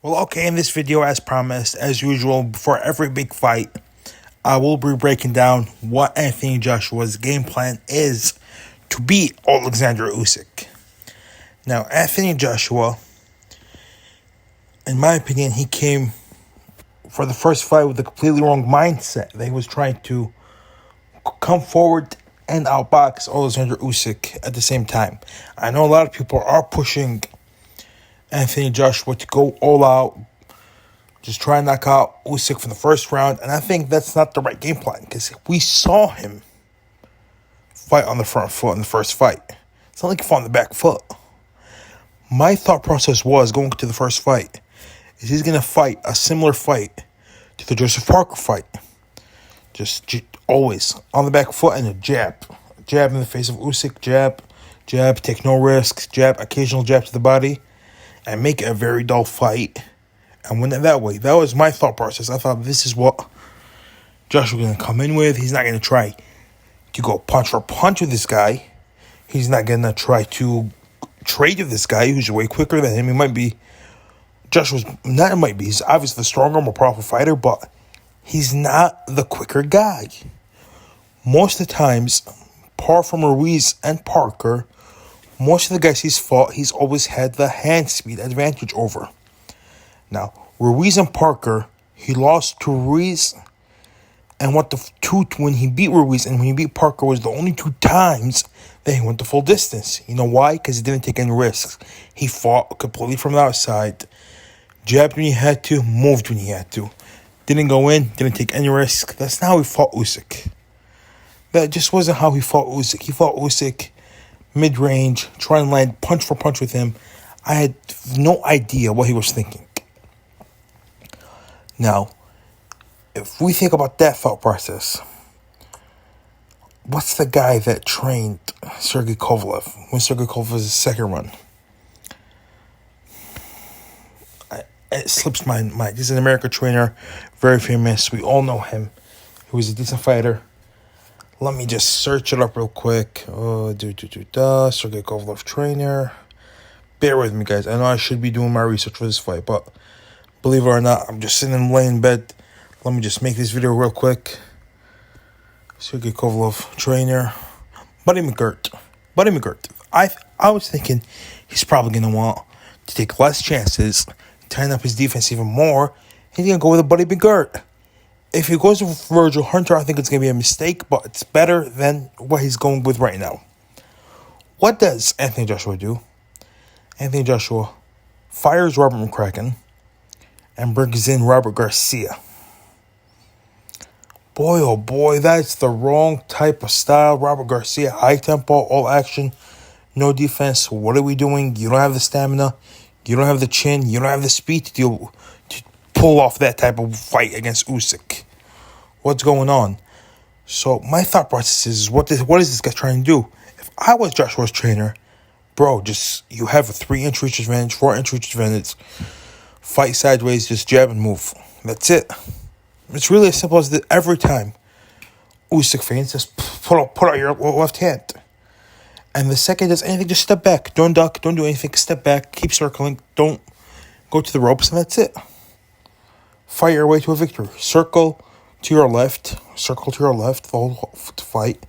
Well, okay, in this video, as promised, as usual, before every big fight, I will be breaking down what Anthony Joshua's game plan is to beat Oleksandr Usyk. Now, Anthony Joshua, in my opinion, he came for the first fight with a completely wrong mindset. That he was trying to come forward and outbox Oleksandr Usyk at the same time. I know a lot of people are pushing Anthony Joshua to go all out, just try and knock out Usyk for the first round. And I think that's not the right game plan because we saw him fight on the front foot in the first fight. It's not like he fought on the back foot. My thought process was going to the first fight is he's going to fight a similar fight to the Joseph Parker fight. Just always on the back foot and a jab. Jab in the face of Usyk, jab, take no risks, jab, occasional jab to the body, and make it a very dull fight and win it that way. That was my thought process. I thought this is what Josh was going to come in with. He's not going to try to go punch for punch with this guy. He's not going to try to trade with this guy who's way quicker than him. He might be, he's obviously the stronger, more powerful fighter, but he's not the quicker guy. Most of the times, apart from Ruiz and Parker, most of the guys he's fought, he's always had the hand speed advantage over. Now, Ruiz and Parker, he lost to Ruiz, and when he beat Ruiz and when he beat Parker was the only two times that he went the full distance. You know why? Because he didn't take any risks. He fought completely from the outside, jabbed when he had to, moved when he had to. Didn't go in, didn't take any risk. That's not how he fought Usyk. That just wasn't how he fought Usyk. He fought Usyk mid-range, trying to land punch for punch with him. I had no idea what he was thinking. Now, if we think about that thought process, what's the guy that trained Sergey Kovalev when Sergey Kovalev was his second run? It slips my mind. He's an American trainer, very famous. We all know him. He was a decent fighter. Let me just search it up real quick. Sergey Kovalev trainer. Bear with me, guys. I know I should be doing my research for this fight, but believe it or not, I'm just sitting and laying in bed. Let me just make this video real quick. Sergey Kovalev trainer. Buddy McGirt. I was thinking he's probably going to want to take less chances, tighten up his defense even more. He's going to go with a Buddy McGirt. If he goes with Virgil Hunter, I think it's going to be a mistake, but it's better than what he's going with right now. What does Anthony Joshua do? Anthony Joshua fires Robert McCracken and brings in Robert Garcia. Boy, oh boy, that's the wrong type of style. Robert Garcia, high tempo, all action, no defense. What are we doing? You don't have the stamina. You don't have the chin. You don't have the speed to pull off that type of fight against Usyk. What's going on? So my thought process is, what is this guy trying to do? If I was Joshua's trainer, bro, you have a 3-inch reach advantage, 4-inch reach advantage. Fight sideways, just jab and move. That's it. It's really as simple as that. Every time Usyk feints, just put out your left hand. And the second does anything, just step back. Don't duck, don't do anything. Step back, keep circling. Don't go to the ropes, and that's it. Fight your way to a victory. Circle to your left the whole fight.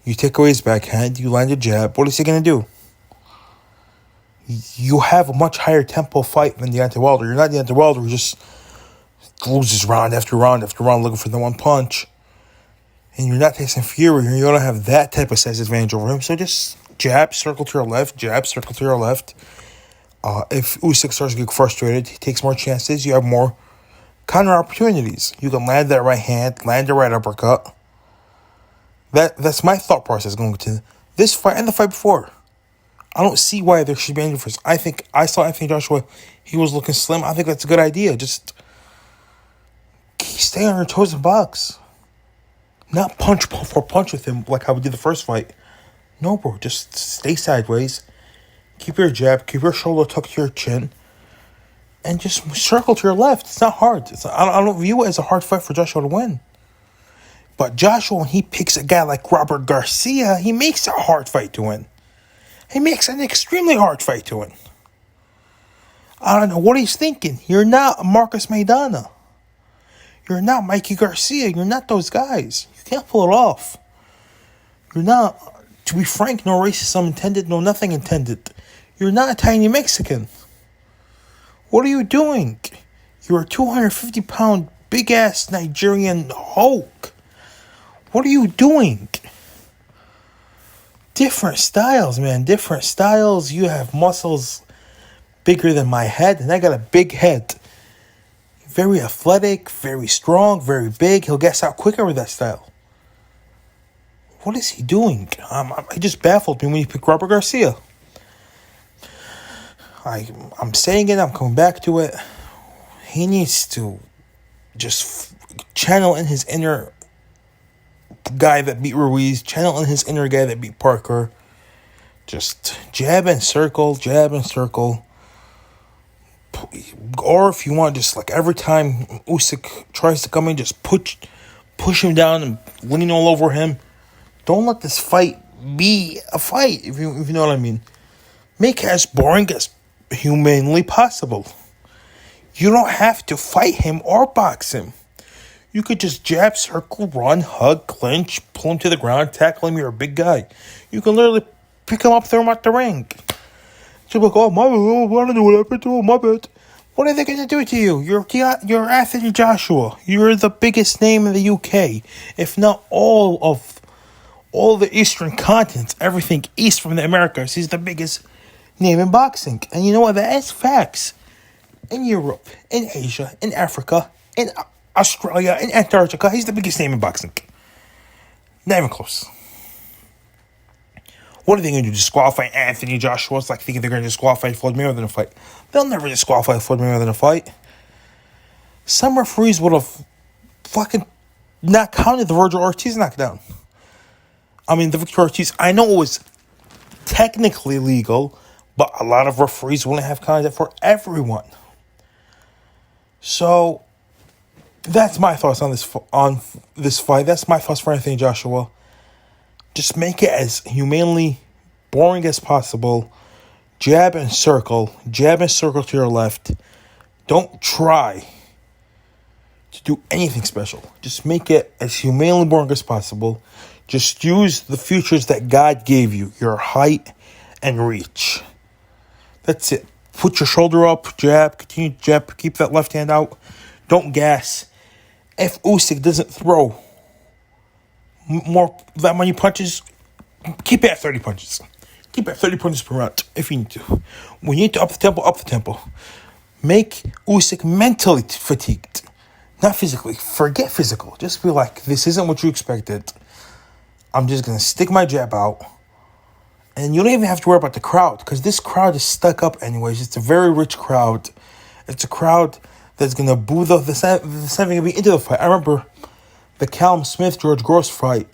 You take away his backhand, you land a jab. What is he going to do? You have a much higher tempo fight than Deontay Wilder. You're not Deontay Wilder who just loses round after round after round looking for the one punch. And you're not Tyson Fury. You don't have that type of size advantage over him. So just jab, circle to your left, jab, circle to your left. If Usyk starts to get frustrated, he takes more chances. You have more counter opportunities. You can land that right hand, land the right uppercut. That's my thought process going to this fight and the fight before. I don't see why there should be any difference. I saw Anthony Joshua. He was looking slim. I think that's a good idea. Just stay on your toes and box. Not punch for punch with him like how we did the first fight. No, bro. Just stay sideways. Keep your jab. Keep your shoulder tucked to your chin. And just circle to your left. It's not hard. I don't view it as a hard fight for Joshua to win. But Joshua, when he picks a guy like Robert Garcia, he makes it a hard fight to win. He makes an extremely hard fight to win. I don't know what he's thinking. You're not Marcus Maidana. You're not Mikey Garcia. You're not those guys. You can't pull it off. You're not, to be frank, no racism intended, no nothing intended. You're not a tiny Mexican. What are you doing? You're a 250-pound, big-ass Nigerian Hulk. What are you doing? Different styles, man. Different styles. You have muscles bigger than my head, and I got a big head. Very athletic, very strong, very big. He'll gas out quicker with that style. What is he doing? He just baffled me when he picked Robert Garcia. I'm saying it. I'm coming back to it. He needs to just channel in his inner guy that beat Ruiz, channel in his inner guy that beat Parker. Just jab and circle, jab and circle. Or if you want, just like every time Usyk tries to come in, just push him down and lean all over him. Don't let this fight be a fight, if you know what I mean. Make it as boring as humanly possible. You don't have to fight him or box him. You could just jab, circle, run, hug, clinch, pull him to the ground, tackle him. You're a big guy. You can literally pick him up, throw him out the ring. So like, oh, my bad, I don't know what happened to him, my bad. What are they going to do to you? You're Anthony Joshua. You're the biggest name in the UK. If not all the Eastern continents, everything east from the Americas, he's the biggest name in boxing. And you know what? That is facts. In Europe, in Asia, in Africa, in Australia, in Antarctica, he's the biggest name in boxing. Not even close. What are they going to do? Disqualify Anthony Joshua? It's like thinking they're going to disqualify Floyd Mayweather in a fight. They'll never disqualify Floyd Mayweather in a fight. Some referees would have fucking not counted the Virgil Ortiz knockdown. I mean, the Victor Ortiz, I know it was technically legal, but a lot of referees wouldn't have counted it for everyone. So, that's my thoughts on this fight. That's my thoughts for Anthony Joshua. Just make it as humanely boring as possible. Jab and circle to your left. Don't try to do anything special. Just make it as humanely boring as possible. Just use the features that God gave you, your height and reach. That's it. Put your shoulder up, jab, continue to jab, keep that left hand out. Don't gas. If Usyk doesn't throw that many punches, keep it at 30 punches. Keep it at 30 punches per round if you need to. When you need to up the tempo. Make Usyk mentally fatigued, not physically. Forget physical. Just be like, this isn't what you expected. I'm just going to stick my jab out. And you don't even have to worry about the crowd, because this crowd is stuck up anyways. It's a very rich crowd. It's a crowd that's going to boo the not going to be into the fight. I remember the Callum Smith-George Gross fight.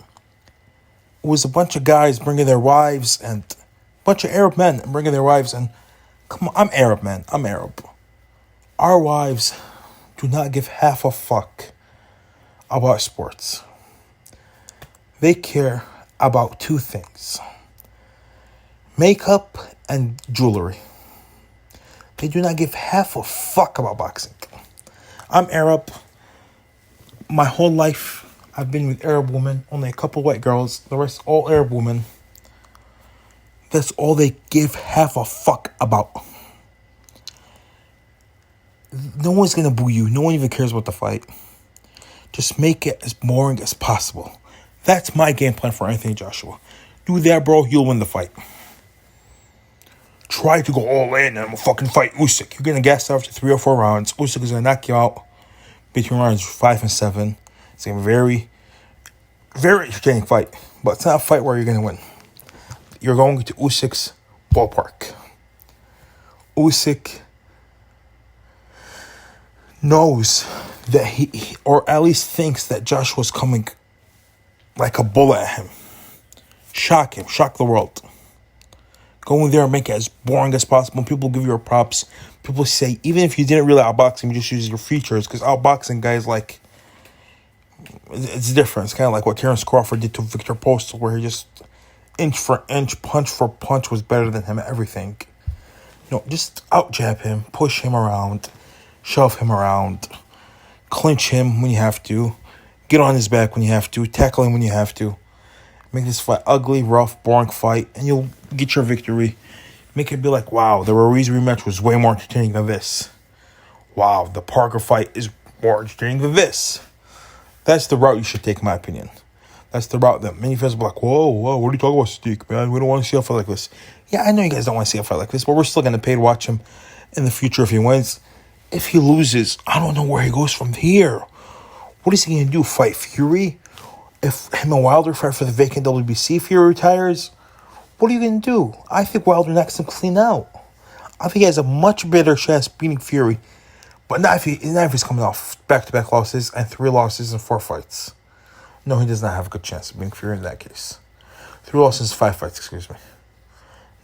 It was a bunch of guys bringing their wives and a bunch of Arab men bringing their wives. And come on, I'm Arab, man. I'm Arab. Our wives do not give half a fuck about sports. They care about two things: makeup and jewelry. They do not give half a fuck about boxing. I'm Arab. My whole life, I've been with Arab women. Only a couple white girls. The rest, all Arab women. That's all they give half a fuck about. No one's going to boo you. No one even cares about the fight. Just make it as boring as possible. That's my game plan for Anthony Joshua. Do that, bro. You'll win the fight. Try to go all in and fucking fight Usyk. You're going to gas out after 3 or 4 rounds. Usyk is going to knock you out between rounds 5 and 7. It's going to be a very, very entertaining fight. But it's not a fight where you're going to win. You're going to Usyk's ballpark. Usyk knows that he or at least thinks that Joshua's coming like a bullet at him. Shock him. Shock the world. Go in there and make it as boring as possible. People give you props. People say, even if you didn't really outbox him, you just use your features. Because outboxing guys, like, it's different. It's kind of like what Terrence Crawford did to Victor Postal, where he just inch for inch, punch for punch was better than him at everything. Just out jab him, push him around, shove him around, clinch him when you have to, get on his back when you have to, tackle him when you have to. Make this fight ugly, rough, boring fight, and you'll get your victory. Make it be like, wow, the Ruiz rematch was way more entertaining than this. Wow, the Parker fight is more entertaining than this. That's the route you should take, in my opinion. That's the route that many fans will be like, whoa, what are you talking about, Steak, man? We don't want to see a fight like this. Yeah, I know you guys don't want to see a fight like this, but we're still going to pay to watch him in the future if he wins. If he loses, I don't know where he goes from here. What is he going to do, fight Fury? If him and Wilder fight for the vacant WBC, Fury retires, what are you going to do? I think Wilder knocks him clean out. I think he has a much better chance beating Fury, but not if he's coming off back-to-back losses and 3 losses in 4 fights. No, he does not have a good chance of beating Fury in that case. 3 losses, 5 fights, excuse me.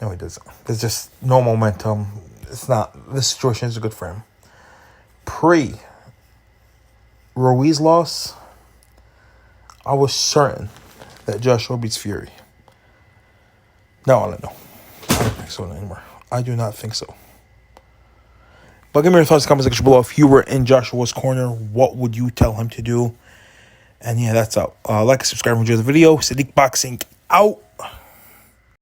No, he doesn't. There's just no momentum. This situation isn't good for him. Ruiz loss, I was certain that Joshua beats Fury. Now I don't know. I don't think so anymore. I do not think so. But give me your thoughts in the comment section below. If you were in Joshua's corner, what would you tell him to do? And yeah, that's out. Like and subscribe and enjoy the video. Sadiq Boxing out.